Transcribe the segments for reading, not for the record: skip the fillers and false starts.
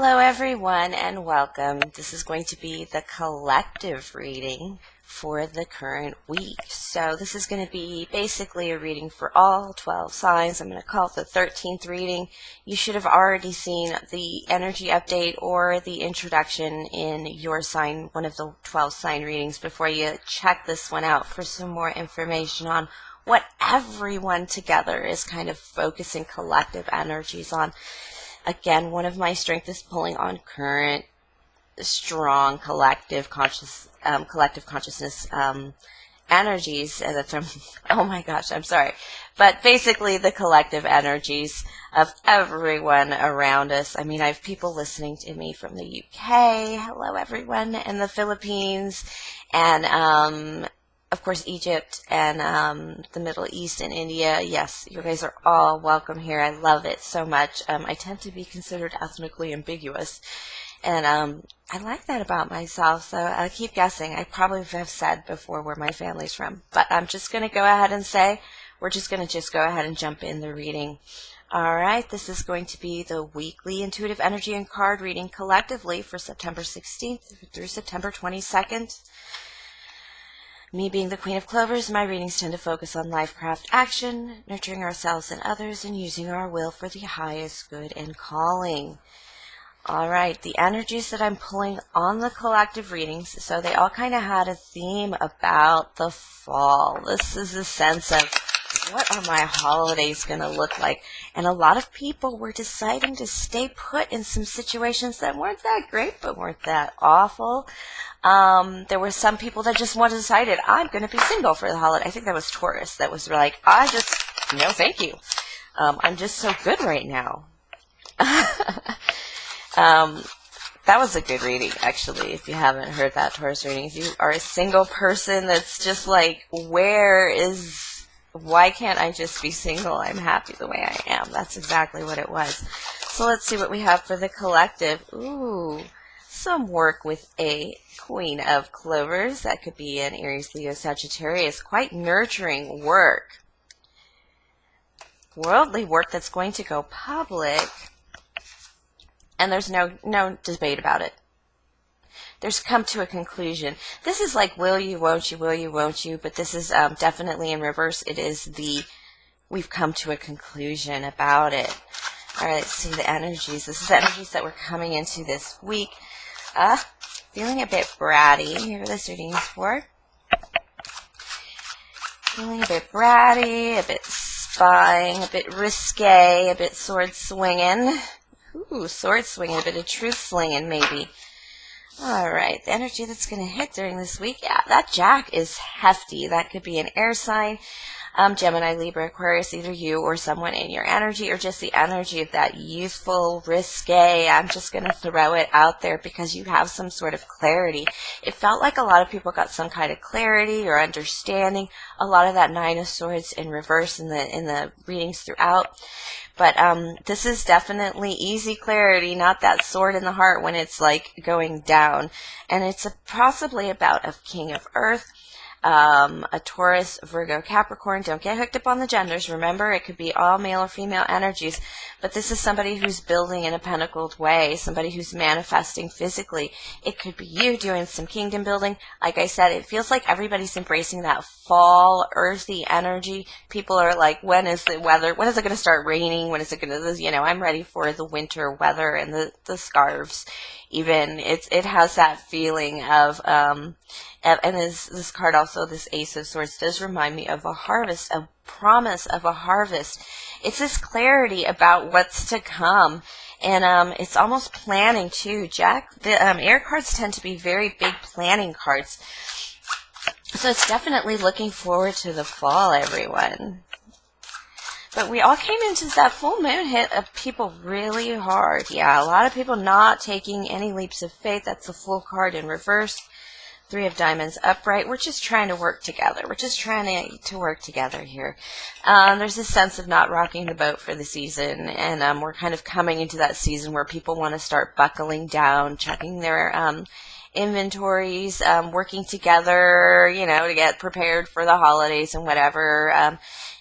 Hello everyone and welcome. This is going to be the collective reading for the current week. So this is going to be basically a reading for all 12 signs. I'm going to call it the 13th reading. You should have already seen the energy update or the introduction in your sign, one of the 12 sign readings, before you check this one out for some more information on what everyone together is kind of focusing collective energies on. Again, one of my strengths is pulling on current, strong collective consciousness energies. And that's from, oh my gosh, I'm sorry. But basically the collective energies of everyone around us. I mean, I have people listening to me from the UK. Hello, everyone. And the Philippines. And, of course, Egypt and the Middle East and India. Yes, you guys are all welcome here. I love it so much. I tend to be considered ethnically ambiguous, and I like that about myself, so I keep guessing. I probably have said before where my family's from, but I'm just going to go ahead and say we're just going to go ahead and jump in the reading. All right, this is going to be the weekly intuitive energy and card reading collectively for September 16th through September 22nd. Me being the Queen of Clovers, my readings tend to focus on life, craft, action, nurturing ourselves and others, and using our will for the highest good and calling. All right, the energies that I'm pulling on the collective readings, so they all kind of had a theme about the fall. This is a sense of what are my holidays going to look like? And a lot of people were deciding to stay put in some situations that weren't that great, but weren't that awful. There were some people that just decided, I'm going to be single for the holiday. I think that was Taurus that was like, no thank you. I'm just so good right now. That was a good reading, actually, if you haven't heard that Taurus reading. If you are a single person that's just like, why can't I just be single? I'm happy the way I am. That's exactly what it was. So let's see what we have for the collective. Ooh, some work with a Queen of Clovers. That could be an Aries, Leo, Sagittarius. Quite nurturing work. Worldly work that's going to go public. And there's no debate about it. There's come to a conclusion. This is like will you, won't you, but this is definitely in reverse. It is we've come to a conclusion about it. All right, let's see the energies. This is the energies that we're coming into this week. Feeling a bit bratty. Here this reading is for. Feeling a bit bratty, a bit spying, a bit risque, a bit sword swinging. Ooh, sword swinging, a bit of truth slinging maybe. All right, the energy that's going to hit during this week, yeah, that Jack is hefty. That could be an air sign, Gemini, Libra, Aquarius, either you or someone in your energy, or just the energy of that youthful, risque. I'm just going to throw it out there because you have some sort of clarity. It felt like a lot of people got some kind of clarity or understanding. A lot of that Nine of Swords in reverse in the readings throughout. But this is definitely easy clarity, not that sword in the heart when it's like going down. And it's possibly about a King of Earth, a Taurus, Virgo, Capricorn. Don't get hooked up on the genders. Remember, it could be all male or female energies. But this is somebody who's building in a pentacled way, somebody who's manifesting physically. It could be you doing some kingdom building. Like I said, it feels like everybody's embracing that fall, earthy energy. People are like, when is the weather? When is it going to start raining? When is it going to, I'm ready for the winter weather and the scarves. Even it has that feeling of, and this card also, this Ace of Swords, does remind me of a harvest, a promise of a harvest. It's this clarity about what's to come, and it's almost planning too. The air cards tend to be very big planning cards, so it's definitely looking forward to the fall, everyone. But we all came into that full moon hit of people really hard. Yeah, a lot of people not taking any leaps of faith. That's the Fool card in reverse. Three of Diamonds upright. We're just trying to work together. We're just trying to work together here. There's a sense of not rocking the boat for the season, and we're kind of coming into that season where people want to start buckling down, checking their inventories, working together, to get prepared for the holidays and whatever.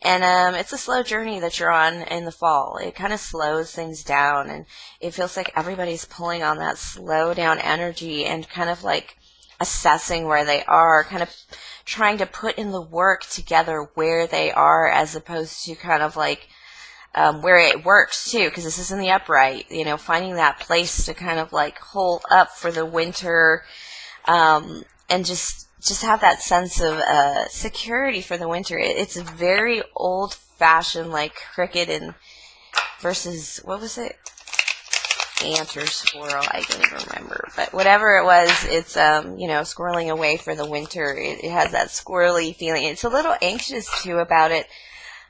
And it's a slow journey that you're on in the fall. It kind of slows things down, and it feels like everybody's pulling on that slow down energy and kind of like assessing where they are, kind of trying to put in the work together where they are, as opposed to kind of like where it works too, because this is in the upright, finding that place to kind of like hold up for the winter, and just have that sense of security for the winter. It's a very old-fashioned, like cricket and versus, what was it? Ant or squirrel, I don't even remember. But whatever it was, it's, squirreling away for the winter. It has that squirrely feeling. It's a little anxious, too, about it,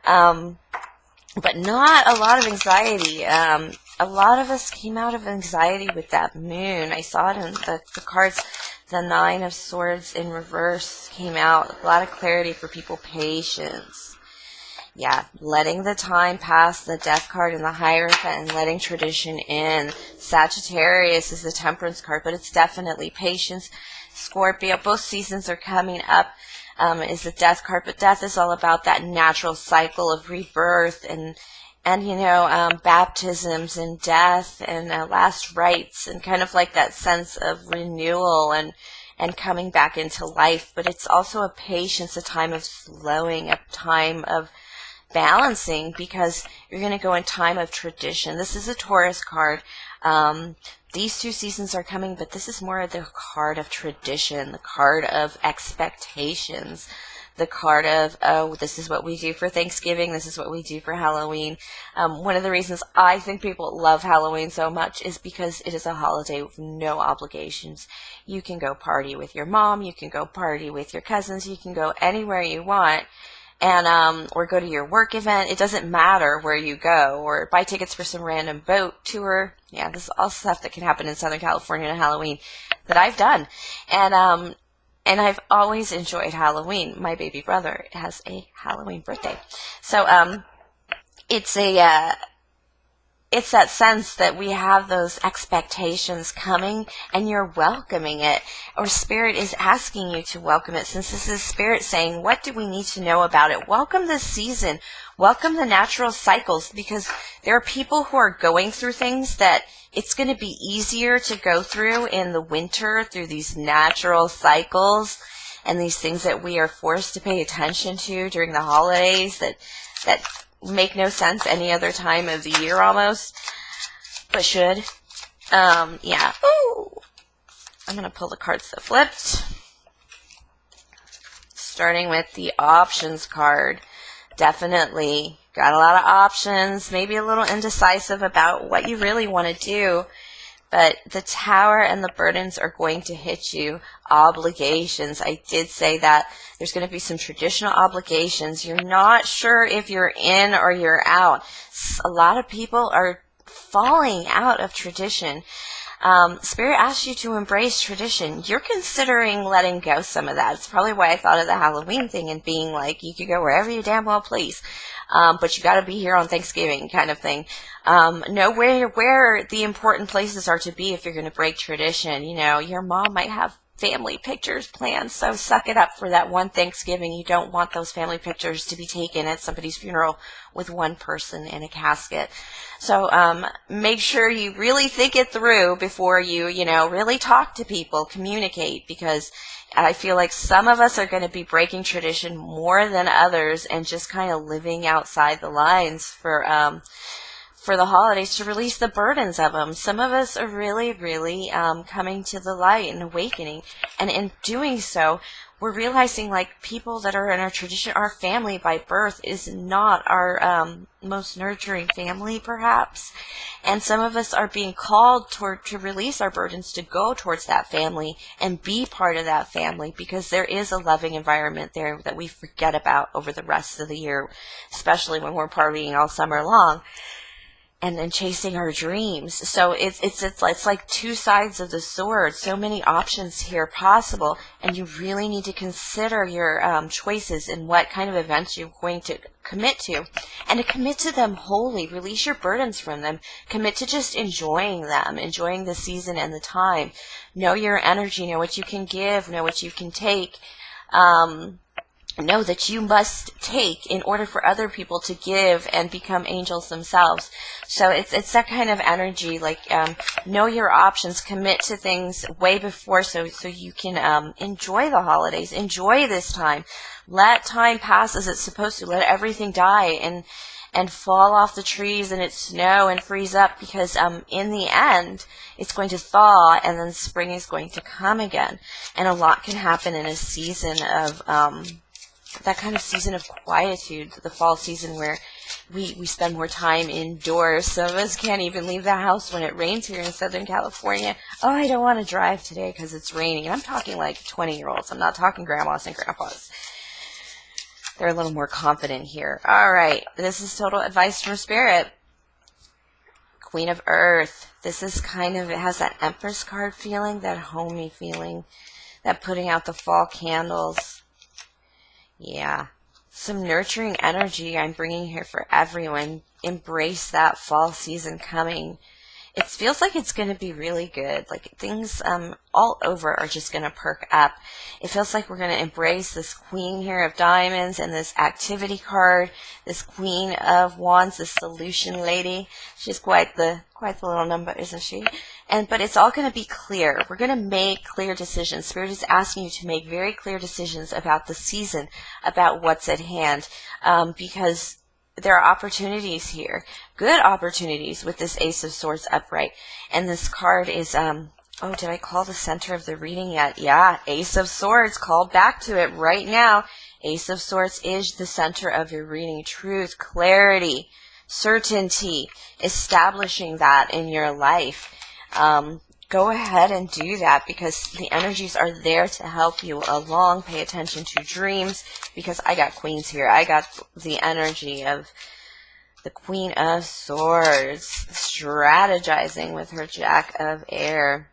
but not a lot of anxiety. A lot of us came out of anxiety with that moon. I saw it in the cards. The Nine of Swords in reverse came out. A lot of clarity for people. Patience. Yeah, letting the time pass, the Death card and the Hierophant, and letting tradition in. Sagittarius is the Temperance card, but it's definitely patience. Scorpio, both seasons are coming up, is the Death card, but death is all about that natural cycle of rebirth and baptisms and death and last rites, and kind of like that sense of renewal and coming back into life. But it's also a patience, a time of slowing, a time of balancing, because you're going to go in time of tradition. This is a Taurus card. These two seasons are coming, but this is more of the card of tradition, the card of expectations, the card of, oh, this is what we do for Thanksgiving, this is what we do for Halloween. One of the reasons I think people love Halloween so much is because it is a holiday with no obligations. You can go party with your mom, you can go party with your cousins, you can go anywhere you want, and or go to your work event. It doesn't matter where you go, or buy tickets for some random boat tour. Yeah, this is all stuff that can happen in Southern California on Halloween that I've done. And I've always enjoyed Halloween. My baby brother has a Halloween birthday. So it's that sense that we have those expectations coming, and you're welcoming it, or Spirit is asking you to welcome it. Since this is Spirit saying, what do we need to know about it? Welcome this season. Welcome the natural cycles, because there are people who are going through things that it's going to be easier to go through in the winter, through these natural cycles and these things that we are forced to pay attention to during the holidays that make no sense any other time of the year almost, but should. Yeah. Ooh. I'm going to pull the cards that flipped. Starting with the options card. Definitely got a lot of options, maybe a little indecisive about what you really want to do, but the Tower and the burdens are going to hit you. Obligations. I did say that there's going to be some traditional obligations. You're not sure if you're in or you're out. A lot of people are falling out of tradition. Spirit asks you to embrace tradition. You're considering letting go some of that. It's probably why I thought of the Halloween thing and being like, you could go wherever you damn well please. But you got to be here on Thanksgiving kind of thing. Know where the important places are to be if you're going to break tradition. Your mom might have family pictures planned, so suck it up for that one Thanksgiving. You don't want those family pictures to be taken at somebody's funeral with one person in a casket. So make sure you really think it through before you, really talk to people, communicate, because I feel like some of us are going to be breaking tradition more than others and just kind of living outside the lines for the holidays to release the burdens of them. Some of us are really, really coming to the light and awakening. And in doing so, we're realizing like people that are in our tradition, our family by birth is not our most nurturing family perhaps. And some of us are being called to release our burdens, to go towards that family and be part of that family, because there is a loving environment there that we forget about over the rest of the year, especially when we're partying all summer long. and chasing our dreams. So it's like two sides of the sword. So many options here possible, and you really need to consider your choices and what kind of events you're going to commit to, and to commit to them wholly. Release your burdens from them. Commit to just enjoying them, enjoying the season and the time. Know your energy. Know what you can give. Know what you can take. Know that you must take in order for other people to give and become angels themselves. So it's that kind of energy, like know your options, commit to things way before so you can enjoy the holidays, enjoy this time. Let time pass as it's supposed to. Let everything die and fall off the trees and it snow and freeze up, because in the end it's going to thaw and then spring is going to come again. And a lot can happen in a season of that kind of season of quietude, the fall season where we spend more time indoors. Some of us can't even leave the house when it rains here in Southern California. Oh, I don't want to drive today because it's raining. And I'm talking like 20-year-olds. I'm not talking grandmas and grandpas. They're a little more confident here. All right, this is total advice from Spirit. Queen of Earth. This is kind of, it has that Empress card feeling, that homey feeling, that putting out the fall candles. Yeah, some nurturing energy I'm bringing here for everyone. Embrace that fall season coming. It feels like it's going to be really good. Like things all over are just going to perk up. It feels like we're going to embrace this Queen here of Diamonds and this activity card, this Queen of Wands, this solution lady. She's quite the little number, isn't she? But it's all going to be clear. We're going to make clear decisions. Spirit is asking you to make very clear decisions about the season, about what's at hand, because there are opportunities here, good opportunities with this Ace of Swords upright. And this card is, oh, did I call the center of the reading yet? Yeah, Ace of Swords, called back to it right now. Ace of Swords is the center of your reading. Truth, clarity, certainty, establishing that in your life. Go ahead and do that, because the energies are there to help you along. Pay attention to dreams, because I got queens here. I got the energy of the Queen of Swords, strategizing with her Jack of Air.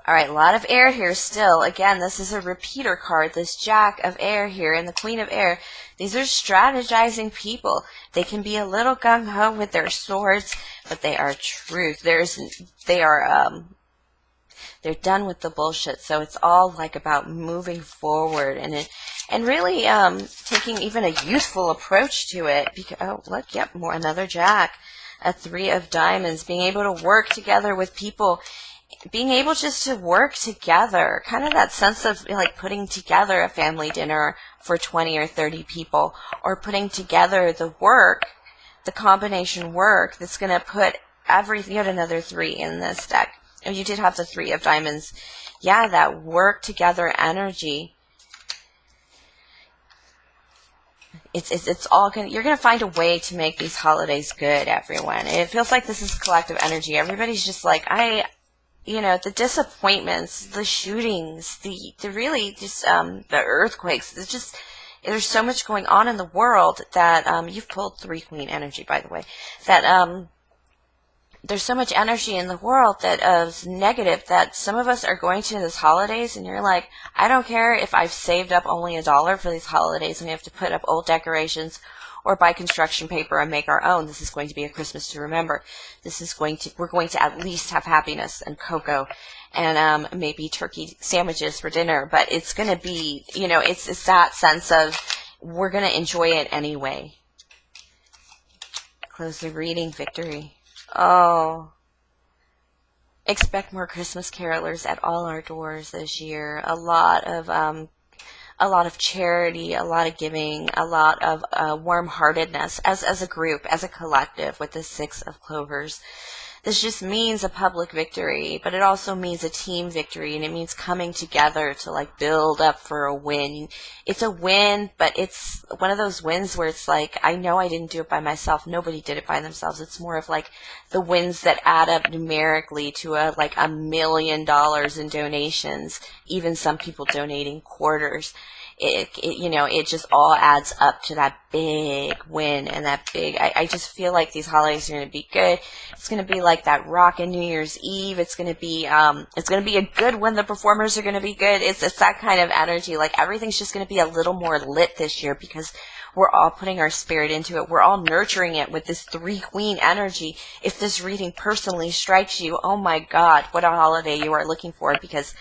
All right, a lot of air here still. Again, this is a repeater card, this Jack of Air here and the Queen of Air. These are strategizing people. They can be a little gung-ho with their swords, but they are truth. They're done with the bullshit. So it's all like about moving forward and really taking even a youthful approach to it. Because, oh, look, yep, more another Jack, a Three of Diamonds, being able to work together with people. Being able just to work together, kind of that sense of like putting together a family dinner for 20 or 30 people, or putting together the work, the combination work that's going to put everything. You had another 3 in this deck. Oh, you did have the Three of Diamonds. Yeah, that work together energy. It's all gonna, you're gonna find a way to make these holidays good, everyone. It feels like this is collective energy. Everybody's just like, the disappointments, the shootings, the really just the earthquakes. There's so much going on in the world that you've pulled 3 Queen energy, by the way. That there's so much energy in the world that is negative, that some of us are going to this holidays and you're like, I don't care if I've saved up only $1 for these holidays and we have to put up old decorations or buy construction paper and make our own. This is going to be a Christmas to remember. We're going to at least have happiness and cocoa and maybe turkey sandwiches for dinner, but it's going to be, it's that sense of we're going to enjoy it anyway. Close the reading, victory. Oh, expect more Christmas carolers at all our doors this year. A lot of charity, a lot of giving, a lot of warm-heartedness as a group, as a collective with the 6 of Clovers. This just means a public victory, but it also means a team victory, and it means coming together to like build up for a win. It's a win, but it's one of those wins where it's like, I know I didn't do it by myself. Nobody did it by themselves. It's more of like the wins that add up numerically to like $1 million in donations, even some people donating quarters. it just all adds up to that big win and that big, I just feel like these holidays are going to be good. It's going to be like that rockin' New Year's Eve. It's going to be a good one. The performers are going to be good. It's that kind of energy. Like everything's just going to be a little more lit this year because we're all putting our spirit into it. We're all nurturing it with this 3 Queen energy. If this reading personally strikes you, oh my God, what a holiday you are looking for, because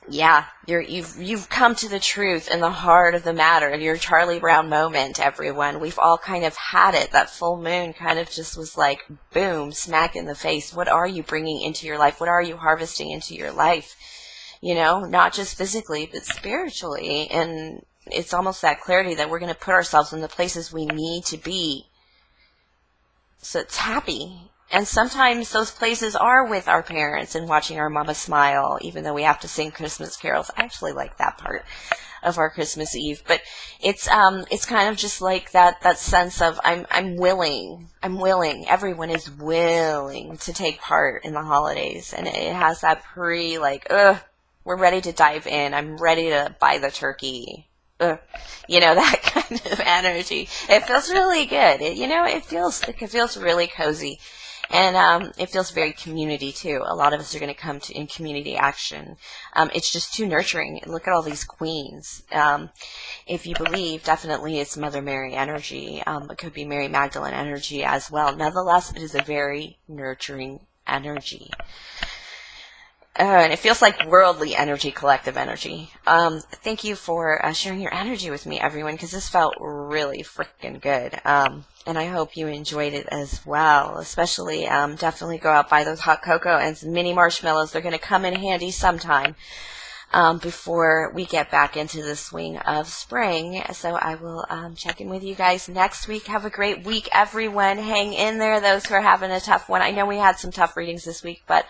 yeah, you've come to the truth in the heart of the matter. Your Charlie Brown moment, everyone. We've all kind of had it. That full moon kind of just was like, boom, smack in the face. What are you bringing into your life? What are you harvesting into your life? Not just physically, but spiritually. And it's almost that clarity that we're going to put ourselves in the places we need to be. So it's happy. And sometimes those places are with our parents and watching our mama smile, even though we have to sing Christmas carols. I actually like that part of our Christmas Eve. But it's kind of just like that sense of I'm willing. Everyone is willing to take part in the holidays. And it has that we're ready to dive in. I'm ready to buy the turkey. That kind of energy. It feels really good. It feels really cozy. And it feels very community too. A lot of us are going to come in community action. It's just too nurturing. Look at all these queens. If you believe, definitely it's Mother Mary energy. It could be Mary Magdalene energy as well. Nonetheless, it is a very nurturing energy. And it feels like worldly energy, collective energy. Thank you for sharing your energy with me, everyone, because this felt really freaking good. And I hope you enjoyed it as well. Especially, definitely go out, buy those hot cocoa and some mini marshmallows. They're going to come in handy sometime before we get back into the swing of spring. So I will check in with you guys next week. Have a great week, everyone. Hang in there, those who are having a tough one. I know we had some tough readings this week, but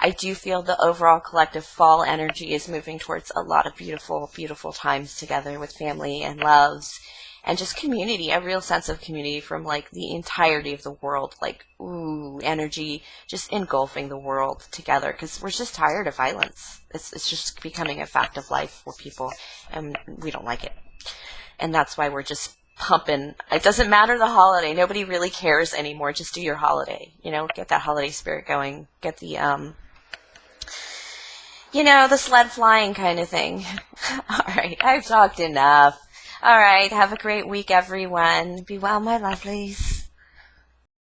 I do feel the overall collective fall energy is moving towards a lot of beautiful, beautiful times together with family and loves and just community, a real sense of community from like the entirety of the world, like, ooh, energy just engulfing the world together because we're just tired of violence. It's just becoming a fact of life for people and we don't like it. And that's why we're just pumping. It doesn't matter the holiday. Nobody really cares anymore. Just do your holiday. Get that holiday spirit going. Get the the sled flying kind of thing. All right, I've talked enough. All right, have a great week, everyone. Be well, my lovelies.